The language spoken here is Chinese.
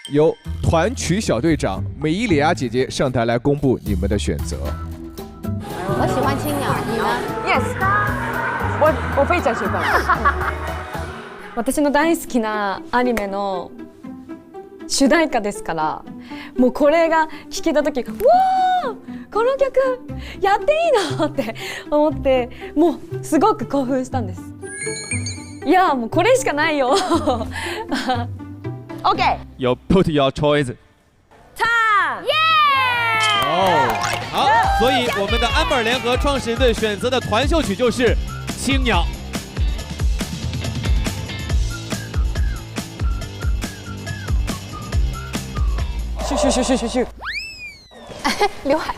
由团曲小队长美伊里亚姐姐上台来公布你们的选择。我喜欢青鸟，你呢 ？Yes，我非常喜欢。私の大好きなアニメの主題歌ですから、もうこれが聴けた時、わあ、この曲やっていいのって思って、もうすごく興奮したんです。いや、もうこれしかないよ。OK， You put your choice。唱，耶！哦，好，所以我们的安 r 联合创始人队选择的团秀曲就是《青鸟》。咻咻咻咻咻咻！刘海。